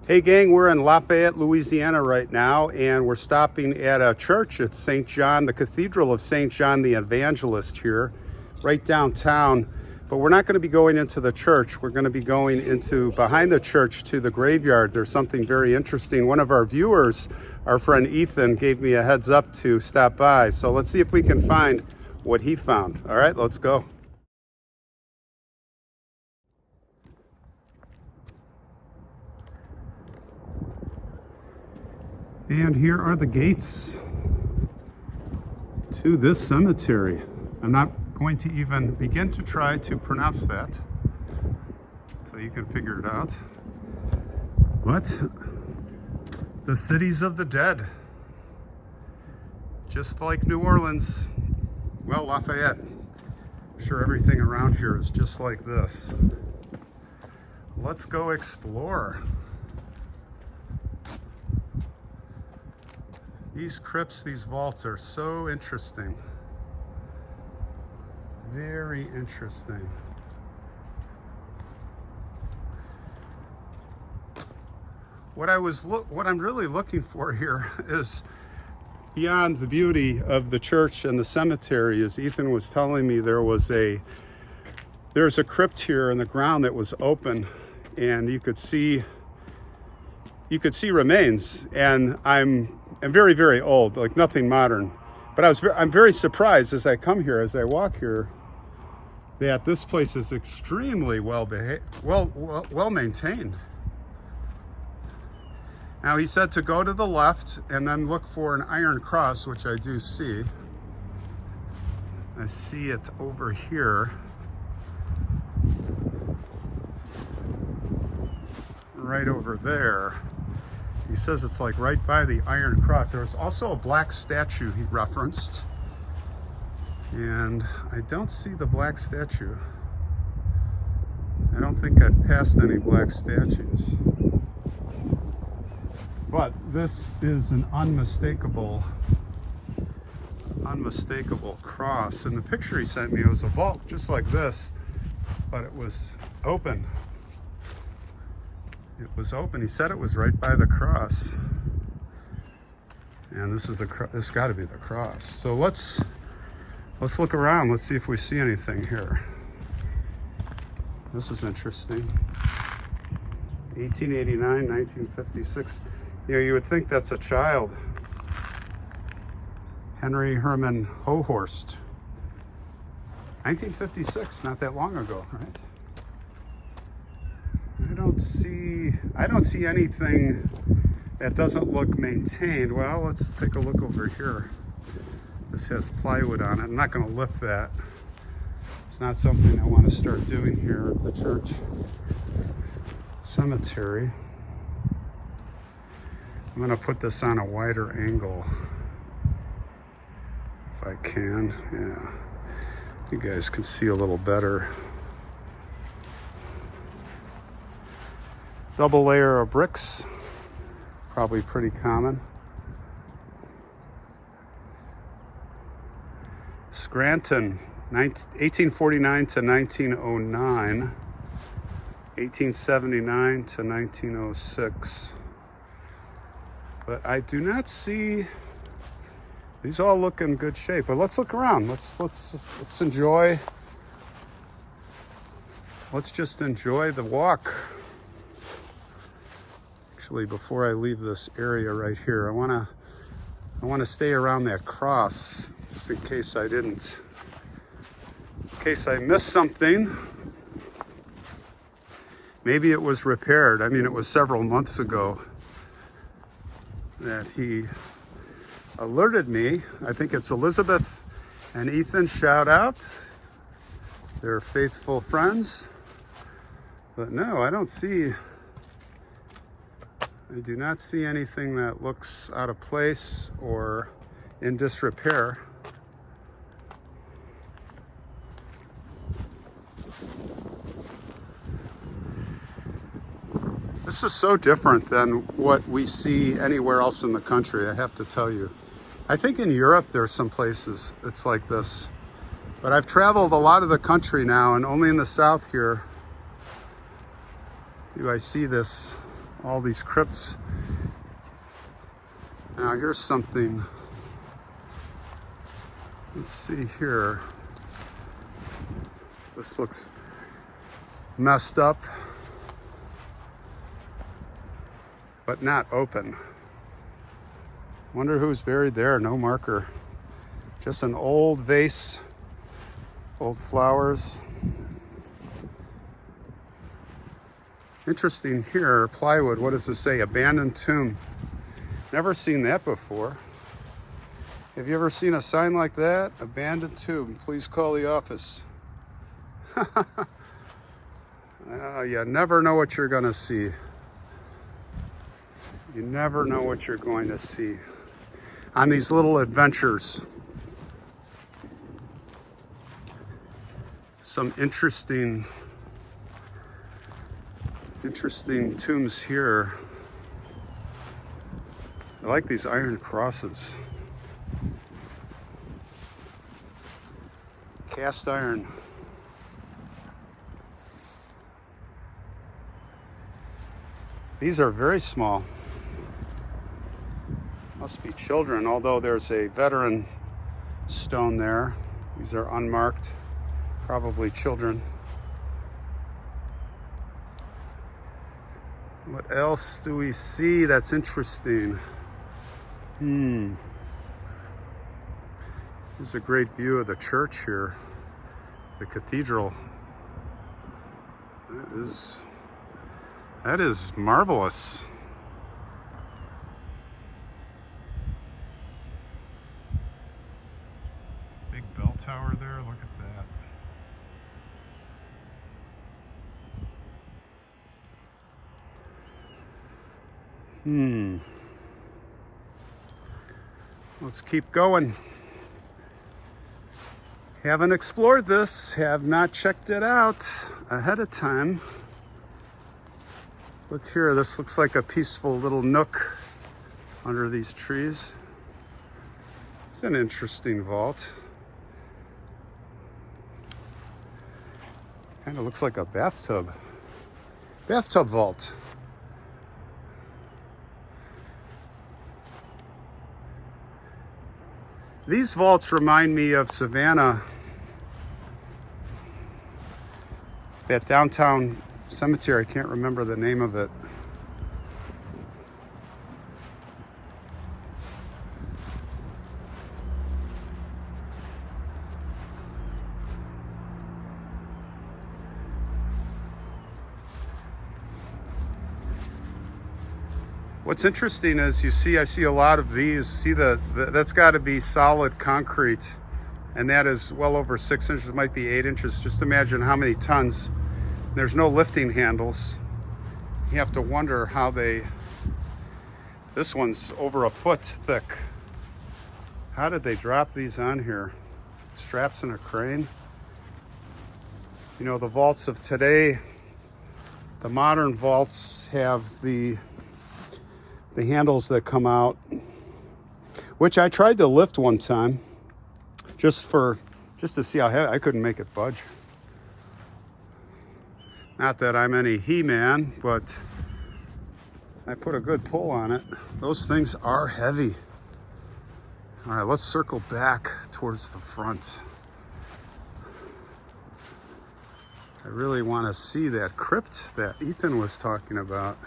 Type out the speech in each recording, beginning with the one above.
Hey gang, we're in Lafayette, Louisiana right now, and we're stopping at a church. It's St. John, the Cathedral of St. John the Evangelist here, right downtown. But we're not going to be going into the church. We're going to be going into behind the church to the graveyard. There's something very interesting. One of our viewers, our friend Ethan, gave me a heads up to stop by. So let's see if we can find what he found. All right, let's go. And here are the gates to this cemetery. I'm not going to even begin to try to pronounce that, so you can figure it out. But the cities of the dead, just like New Orleans, well, Lafayette. I'm sure everything around here is just like this. Let's go explore. These crypts, these vaults are so interesting. Very interesting. What I'm really looking for here is beyond the beauty of the church and the cemetery. As Ethan was telling me, there's a crypt here in the ground that was open, and you could see remains. And I'm very, very old, like nothing modern. But I'm very surprised as I come here, as I walk here, that this place is extremely well maintained. Now, he said to go to the left and then look for an iron cross, which I do see. I see it over here. Right over there. He says it's like right by the Iron Cross. There was also a black statue he referenced, and I don't see the black statue. I don't think I've passed any black statues. But this is an unmistakable cross. And the picture he sent me, it was a vault just like this, but it was open. It was open. He said it was right by the cross. And this got to be the cross. So let's look around. Let's see if we see anything here. This is interesting. 1889, 1956. You know, you would think that's a child. Henry Herman Hohorst. 1956, not that long ago, right? I don't see anything that doesn't look maintained. Well, let's take a look over here. This has plywood on it. I'm not going to lift that. It's not something I want to start doing here at the church cemetery. I'm going to put this on a wider angle if I can. Yeah, you guys can see a little better. Double layer of bricks, probably pretty common. Scranton, 1849 to 1909, 1879 to 1906. But I do not see, these all look in good shape. But let's look around. Let's enjoy. Let's just enjoy the walk. Actually, before I leave this area right here, I want to stay around that cross just in case I missed something. Maybe it was repaired. I mean, it was several months ago that he alerted me. I think it's Elizabeth and Ethan, shout out. They're faithful friends. But no, I do not see anything that looks out of place or in disrepair. This is so different than what we see anywhere else in the country, I have to tell you. I think in Europe there's some places it's like this. But I've traveled a lot of the country now, and only in the south here do I see this all these crypts. Now here's something. Let's see here. This looks messed up, but not open. Wonder who's buried there. No marker. Just an old vase, old flowers. Interesting here, plywood. What does this say? Abandoned tomb. Never seen that before. Have you ever seen a sign like that? Abandoned tomb. Please call the office. You never know what you're going to see. You never know what you're going to see on these little adventures. Some interesting tombs here. I like these iron crosses. Cast iron. These are very small. Must be children, although there's a veteran stone there. These are unmarked, probably children. What else do we see that's interesting? There's a great view of the church here, the cathedral. That is marvelous. Big bell tower there, look at that. Let's keep going. Haven't explored this, have not checked it out ahead of time. Look here, this looks like a peaceful little nook under these trees. It's an interesting vault. Kind of looks like a bathtub. Bathtub vault. These vaults remind me of Savannah, that downtown cemetery. I can't remember the name of it. What's interesting is I see a lot of these. See that's got to be solid concrete, and that is well over 6 inches, might be 8 inches. Just imagine how many tons. There's no lifting handles. You have to wonder how this one's over a foot thick. How did they drop these on here? Straps in a crane? You know, the vaults of today, the modern vaults have the handles that come out, which I tried to lift one time just to see how heavy. I couldn't make it budge. Not that I'm any He-Man, but I put a good pull on it. Those things are heavy. All right, let's circle back towards the front. I really want to see that crypt that Ethan was talking about.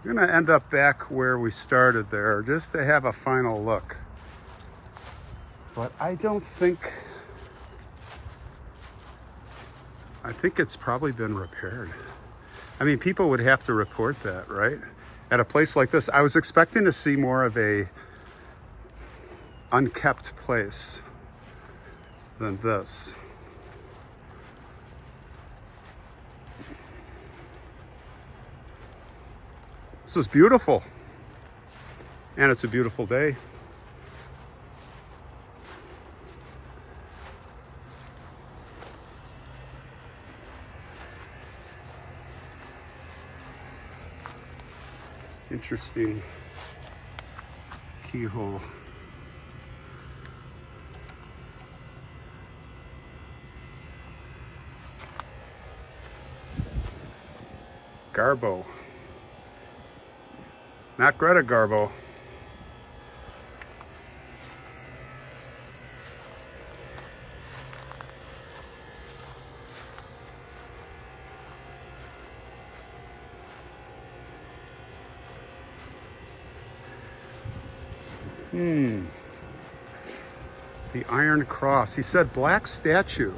We're going to end up back where we started there just to have a final look. But I think it's probably been repaired. I mean, people would have to report that, right? At a place like this, I was expecting to see more of a unkept place than this. This is beautiful, and it's a beautiful day. Interesting keyhole. Garbo. Not Greta Garbo. The Iron Cross. He said black statue.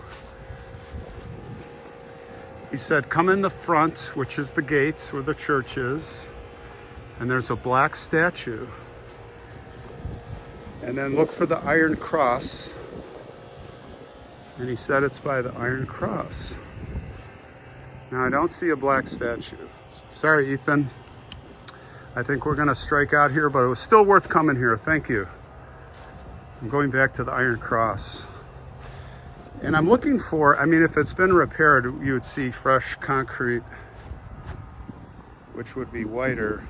He said come in the front, which is the gates where the church is, and there's a black statue. And then look for the Iron Cross. And he said it's by the Iron Cross. Now I don't see a black statue. Sorry, Ethan. I think we're gonna strike out here, but it was still worth coming here. Thank you. I'm going back to the Iron Cross. And I'm looking for, I mean, if it's been repaired, you would see fresh concrete, which would be lighter.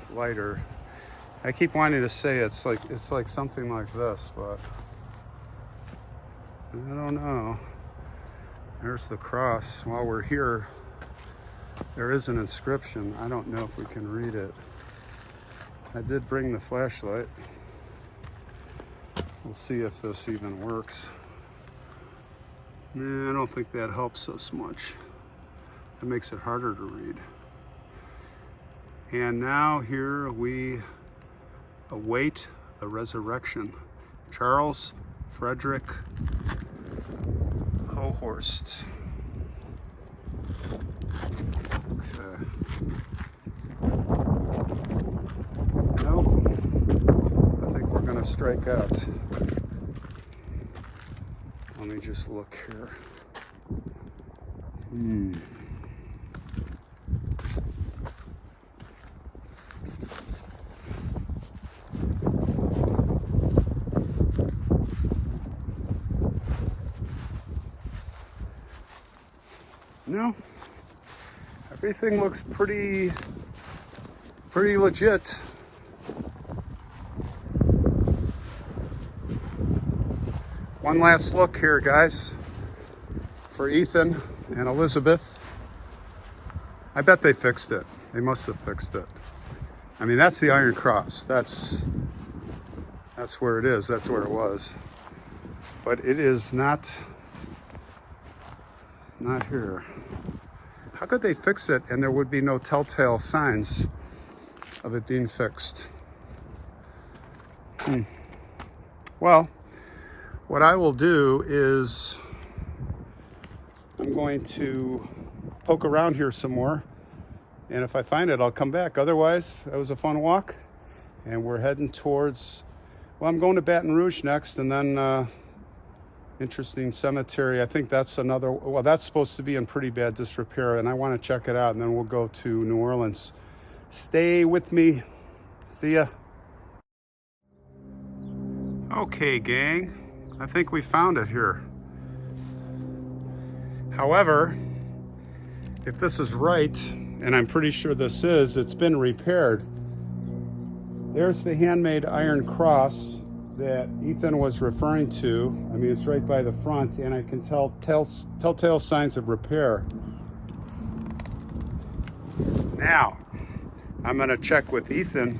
I keep wanting to say it's like something like this, but I don't know. There's the cross. While we're here, there is an inscription. I don't know if we can read it. I did bring the flashlight. We'll see if this even works. Nah, I don't think that helps us much. It makes it harder to read. And now here we await the resurrection. Charles Frederick Hohorst. Okay. Nope. I think we're gonna strike out. Let me just look here. No, everything looks pretty legit. One last look here, guys, for Ethan and Elizabeth. I bet they fixed it. They must have fixed it. I mean, that's the Iron Cross. That's where it is. That's where it was. But it is not here. How could they fix it and there would be no telltale signs of it being fixed? Well, what I will do is I'm going to poke around here some more, and if I find it, I'll come back. Otherwise, that was a fun walk, and we're heading towards, well, I'm going to Baton Rouge next, and then interesting cemetery. I think that's another, well, that's supposed to be in pretty bad disrepair, and I want to check it out, and then we'll go to New Orleans. Stay with me. See ya. Okay, gang. I think we found it here. However, if this is right, and I'm pretty sure this is, it's been repaired. There's the handmade Iron Cross that Ethan was referring to. I mean, it's right by the front, and I can tell telltale signs of repair. Now, I'm gonna check with Ethan,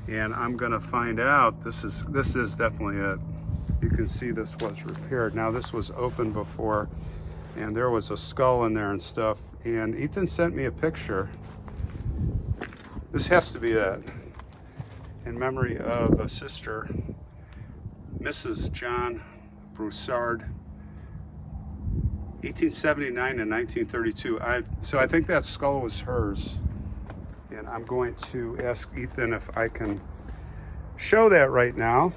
and I'm gonna find out, this is definitely it. You can see this was repaired. Now, this was open before, and there was a skull in there and stuff, and Ethan sent me a picture. This has to be it. In memory of a sister, Mrs. John Broussard, 1879 and 1932. So I think that skull was hers. And I'm going to ask Ethan if I can show that right now.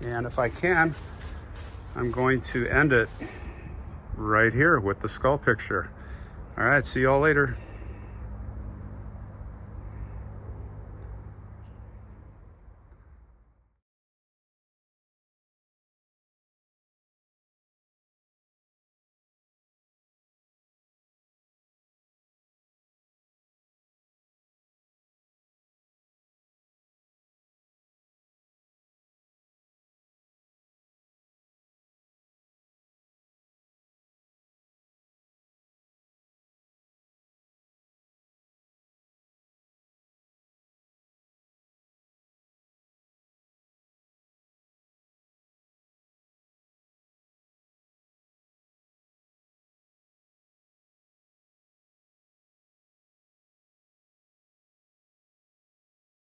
And if I can, I'm going to end it right here with the skull picture. All right, see y'all later.